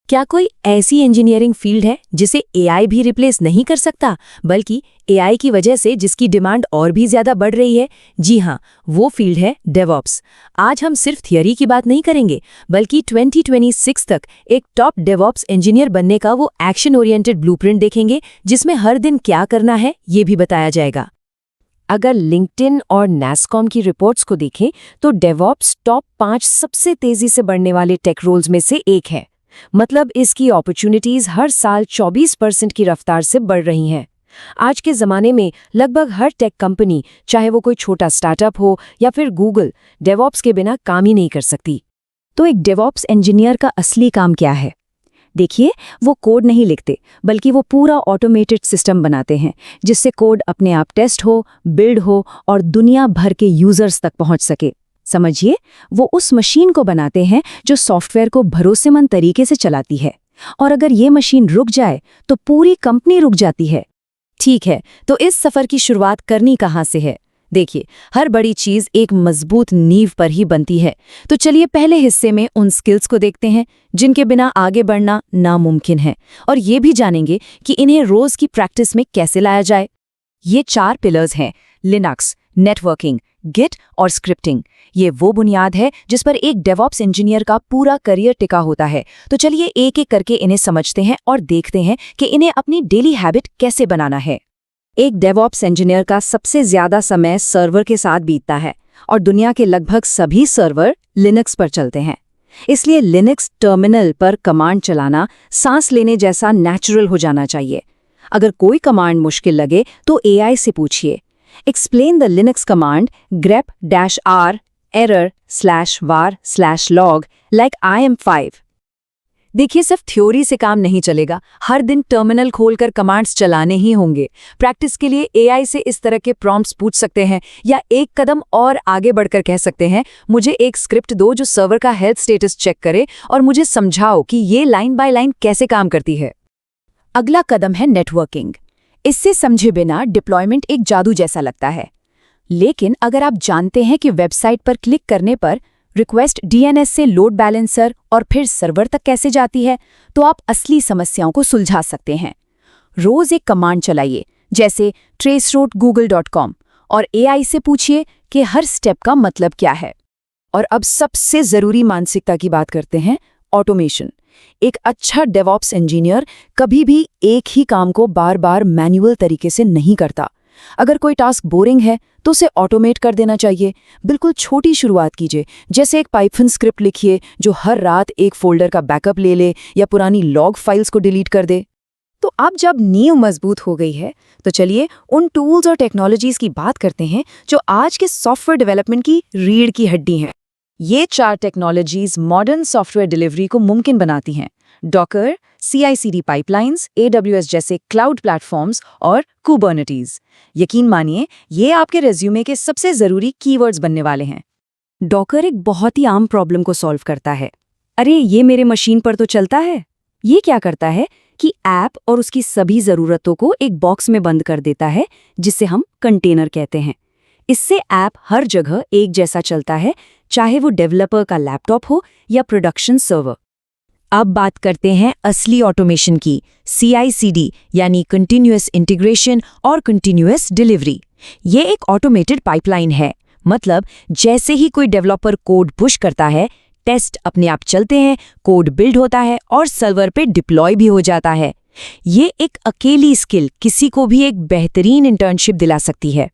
क्या कोई ऐसी इंजीनियरिंग फील्ड है जिसे एआई भी रिप्लेस नहीं कर सकता, बल्कि एआई की वजह से जिसकी डिमांड और भी ज्यादा बढ़ रही है? जी हाँ, वो फील्ड है डेवऑप्स। आज हम सिर्फ थियरी की बात नहीं करेंगे, बल्कि 2026 तक एक टॉप डेवऑप्स इंजीनियर बनने का वो एक्शन ओरिएंटेड ब्लूप्रिंट देखेंगे, जिसमें हर दिन क्या करना है ये भी बताया जाएगा। अगर लिंक्डइन और नैस्कॉम की रिपोर्ट्स को देखें तो डेवऑप्स टॉप 5 सबसे तेजी से बढ़ने वाले टेक रोल्स में से एक है। मतलब इसकी अपॉर्चुनिटीज हर साल 24% की रफ्तार से बढ़ रही हैं। आज के ज़माने में लगभग हर टेक कंपनी, चाहे वो कोई छोटा स्टार्टअप हो या फिर गूगल, डेवऑप्स के बिना काम ही नहीं कर सकती। तो एक डेवऑप्स इंजीनियर का असली काम क्या है? देखिए, वो कोड नहीं लिखते, बल्कि वो पूरा ऑटोमेटेड सिस्टम बनाते हैं, जिससे कोड अपने आप टेस्ट हो, बिल्ड हो और दुनिया भर के यूजर्स तक पहुंच सके। समझिए, वो उस मशीन को बनाते हैं जो सॉफ्टवेयर को भरोसेमंद तरीके से चलाती है। और अगर ये मशीन रुक जाए तो पूरी कंपनी रुक जाती है। ठीक है, तो इस सफर की शुरुआत करनी कहाँ से है? देखिए, हर बड़ी चीज एक मजबूत नींव पर ही बनती है। तो चलिए पहले हिस्से में उन स्किल्स को देखते हैं जिनके बिना आगे बढ़ना नामुमकिन है, और ये भी जानेंगे कि इन्हें रोज की प्रैक्टिस में कैसे लाया जाए। ये 4 पिलर्स हैं: लिनक्स, नेटवर्किंग, गिट और स्क्रिप्टिंग। ये वो बुनियाद है जिस पर एक डेवऑप्स इंजीनियर का पूरा करियर टिका होता है। तो चलिए एक एक करके इन्हें समझते हैं और देखते हैं कि इन्हें अपनी डेली हैबिट कैसे बनाना है। एक डेवऑप्स इंजीनियर का सबसे ज्यादा समय सर्वर के साथ बीतता है, और दुनिया के लगभग सभी सर्वर लिनक्स पर चलते हैं। इसलिए लिनक्स टर्मिनल पर कमांड चलाना सांस लेने जैसा नेचुरल हो जाना चाहिए। अगर कोई कमांड मुश्किल लगे तो एआई से पूछिए, explain the Linux command grep-r error/var/log like IM5। देखिए, सिर्फ थ्योरी से काम नहीं चलेगा। हर दिन टर्मिनल खोलकर कमांड्स चलाने ही होंगे। प्रैक्टिस के लिए एआई से इस तरह के प्रॉम्प्ट्स पूछ सकते हैं, या एक कदम और आगे बढ़कर कह सकते हैं, मुझे एक स्क्रिप्ट दो जो सर्वर का हेल्थ स्टेटस चेक करे और मुझे समझाओ कि ये लाइन बाय लाइन कैसे काम करती है। अगला कदम है नेटवर्किंग। इससे समझे बिना डिप्लॉयमेंट एक जादू जैसा लगता है, लेकिन अगर आप जानते हैं कि वेबसाइट पर क्लिक करने पर रिक्वेस्ट डीएनएस से लोड बैलेंसर और फिर सर्वर तक कैसे जाती है, तो आप असली समस्याओं को सुलझा सकते हैं। रोज एक कमांड चलाइए, जैसे traceroute google.com, और एआई से पूछिए कि हर स्टेप का मतलब क्या है। और अब सबसे जरूरी मानसिकता की बात करते हैं, ऑटोमेशन। एक अच्छा डेवऑप्स इंजीनियर कभी भी एक ही काम को बार बार मैन्युअल तरीके से नहीं करता। अगर कोई टास्क बोरिंग है तो उसे ऑटोमेट कर देना चाहिए। बिल्कुल छोटी शुरुआत कीजिए, जैसे एक पाइथन स्क्रिप्ट लिखिए जो हर रात एक फोल्डर का बैकअप ले ले या पुरानी लॉग फाइल्स को डिलीट कर दे। तो अब जब नींव मजबूत हो गई है, तो चलिए उन टूल्स और टेक्नोलॉजीज की बात करते हैं जो आज के सॉफ्टवेयर डेवलपमेंट की रीढ़ की हड्डी हैं। ये 4 टेक्नोलॉजीज मॉडर्न सॉफ्टवेयर डिलीवरी को मुमकिन बनाती हैं: डॉकर, CI/CD पाइपलाइंस, AWS जैसे क्लाउड प्लेटफॉर्म्स और कुबरनेटीज। यकीन मानिए, ये आपके रेज्यूमे के सबसे जरूरी कीवर्ड्स बनने वाले हैं। डॉकर एक बहुत ही आम प्रॉब्लम को सॉल्व करता है। अरे, ये मेरे मशीन पर तो चलता है। ये क्या करता है कि ऐप और उसकी सभी जरूरतों को एक बॉक्स में बंद कर देता है, जिसे हम कंटेनर कहते हैं। इससे ऐप हर जगह एक जैसा चलता है, चाहे वो डेवलपर का लैपटॉप हो या प्रोडक्शन सर्वर। अब बात करते हैं असली ऑटोमेशन की, CI/CD यानी कंटिन्यूअस इंटीग्रेशन और कंटिन्यूअस डिलीवरी। ये एक ऑटोमेटेड पाइपलाइन है। मतलब जैसे ही कोई डेवलपर कोड पुश करता है, टेस्ट अपने आप चलते हैं, कोड बिल्ड होता है और सर्वर पे डिप्लॉय भी हो जाता है। ये एक अकेली स्किल किसी को भी एक बेहतरीन इंटर्नशिप दिला सकती है।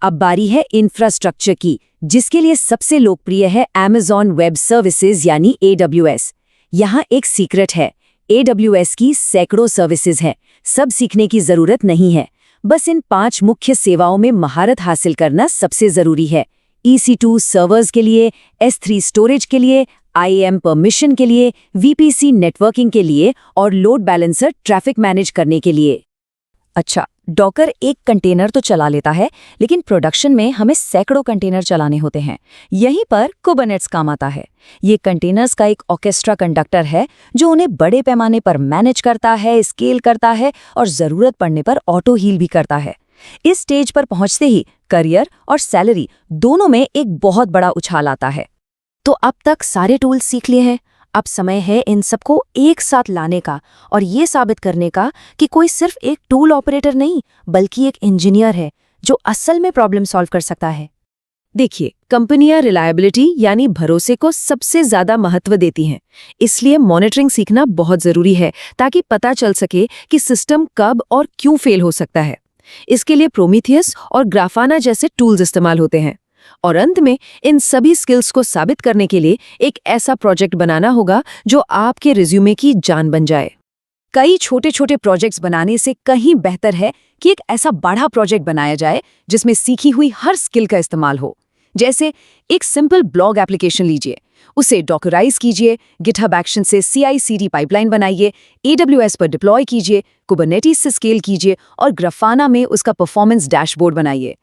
अब बारी है इंफ्रास्ट्रक्चर की, जिसके लिए सबसे लोकप्रिय है Amazon वेब सर्विसेज यानी AWS। यहाँ एक सीक्रेट है, AWS की सैकड़ों सर्विसेज हैं। सब सीखने की जरूरत नहीं है, बस इन 5 मुख्य सेवाओं में महारत हासिल करना सबसे जरूरी है। EC2 सर्वर्स के लिए, S3 स्टोरेज के लिए, IAM परमिशन के लिए, VPC नेटवर्किंग के लिए और लोड बैलेंसर ट्रैफिक मैनेज करने के लिए। अच्छा, डॉकर एक कंटेनर तो चला लेता है, लेकिन प्रोडक्शन में हमें सैकड़ों कंटेनर चलाने होते हैं। यहीं पर कुबरनेट्स काम आता है। ये कंटेनर्स का एक ऑर्केस्ट्रा कंडक्टर है जो उन्हें बड़े पैमाने पर मैनेज करता है, स्केल करता है और जरूरत पड़ने पर ऑटो हील भी करता है। इस स्टेज पर पहुंचते ही करियर और सैलरी दोनों में एक बहुत बड़ा उछाल आता है। तो अब तक सारे टूल्स सीख लिए हैं, अब समय है इन सबको एक साथ लाने का और ये साबित करने का कि कोई सिर्फ एक टूल ऑपरेटर नहीं बल्कि एक इंजीनियर है जो असल में प्रॉब्लम सॉल्व कर सकता है। देखिए, कंपनियां रिलायबिलिटी यानी भरोसे को सबसे ज्यादा महत्व देती हैं। इसलिए मॉनिटरिंग सीखना बहुत जरूरी है ताकि पता चल सके कि सिस्टम कब और क्यों फेल हो सकता है। इसके लिए प्रोमीथियस और ग्राफाना जैसे टूल्स इस्तेमाल होते हैं। और अंत में इन सभी स्किल्स को साबित करने के लिए एक ऐसा प्रोजेक्ट बनाना होगा जो आपके रिज्यूमे की जान बन जाए। कई छोटे छोटे प्रोजेक्ट्स बनाने से कहीं बेहतर है कि एक ऐसा बड़ा प्रोजेक्ट बनाया जाए जिसमें सीखी हुई हर स्किल का इस्तेमाल हो। जैसे एक सिंपल ब्लॉग एप्लीकेशन लीजिए, उसे डॉकराइज कीजिए, गिटहब एक्शन से CI/CD पाइपलाइन बनाइए, AWS पर डिप्लॉय कीजिए, कुबरनेटिस से स्केल कीजिए और ग्राफाना में उसका परफॉर्मेंस डैशबोर्ड बनाइए।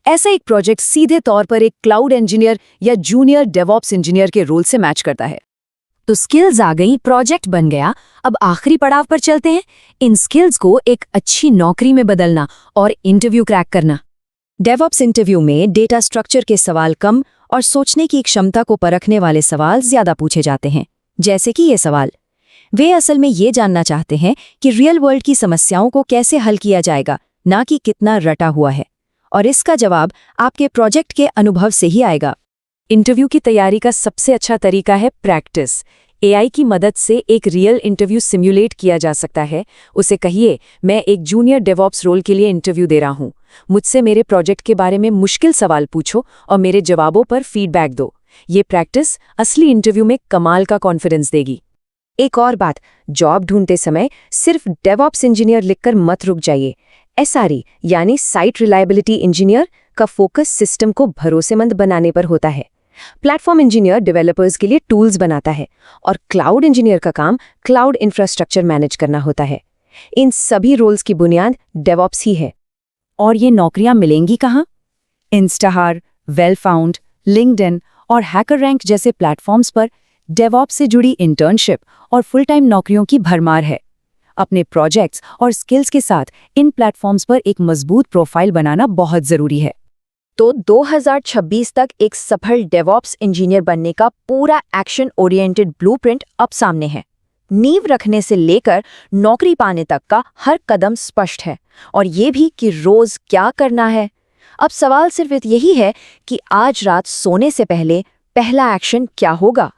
ऐसा एक प्रोजेक्ट सीधे तौर पर एक क्लाउड इंजीनियर या जूनियर डेवऑप्स इंजीनियर के रोल से मैच करता है। तो स्किल्स आ गई, प्रोजेक्ट बन गया। अब आखिरी पड़ाव पर चलते हैं, इन स्किल्स को एक अच्छी नौकरी में बदलना और इंटरव्यू क्रैक करना। डेवऑप्स इंटरव्यू में डेटा स्ट्रक्चर के सवाल कम और सोचने की क्षमता को परखने वाले सवाल ज्यादा पूछे जाते हैं। जैसे कि ये सवाल, वे असल में ये जानना चाहते हैं कि रियल वर्ल्ड की समस्याओं को कैसे हल किया जाएगा, ना कि कितना रटा हुआ है। और इसका जवाब आपके प्रोजेक्ट के अनुभव से ही आएगा। इंटरव्यू की तैयारी का सबसे अच्छा तरीका है प्रैक्टिस। AI की मदद से एक रियल इंटरव्यू सिम्युलेट किया जा सकता है। उसे कहिए, मैं एक जूनियर डेवऑप्स रोल के लिए इंटरव्यू दे रहा हूँ, मुझसे मेरे प्रोजेक्ट के बारे में मुश्किल सवाल पूछो और मेरे जवाबों पर फीडबैक दो। ये प्रैक्टिस असली इंटरव्यू में कमाल का कॉन्फिडेंस देगी। एक और बात, जॉब ढूंढते समय सिर्फ डेवऑप्स इंजीनियर लिखकर मत रुक जाइए। SRE यानी साइट रिलायबिलिटी इंजीनियर का फोकस सिस्टम को भरोसेमंद बनाने पर होता है। प्लेटफॉर्म इंजीनियर डेवलपर्स के लिए टूल्स बनाता है और क्लाउड इंजीनियर का काम क्लाउड इंफ्रास्ट्रक्चर मैनेज करना होता है। इन सभी रोल्स की बुनियाद डेवऑप्स ही है। और ये नौकरियां मिलेंगी कहाँ? इंस्टाहार, वेलफाउंड, लिंक्डइन और हैकररैंक जैसे प्लेटफॉर्म्स पर डेवऑप्स से जुड़ी इंटर्नशिप और फुल टाइम नौकरियों की भरमार है। अपने प्रोजेक्ट्स और स्किल्स के साथ इन प्लेटफॉर्म्स पर एक मजबूत प्रोफाइल बनाना बहुत जरूरी है। तो 2026 तक एक सफल डेवऑप्स इंजीनियर बनने का पूरा एक्शन ओरिएंटेड ब्लूप्रिंट अब सामने है। नींव रखने से लेकर नौकरी पाने तक का हर कदम स्पष्ट है, और ये भी कि रोज क्या करना है। अब सवाल सिर्फ यही है कि आज रात सोने से पहले पहला एक्शन क्या होगा।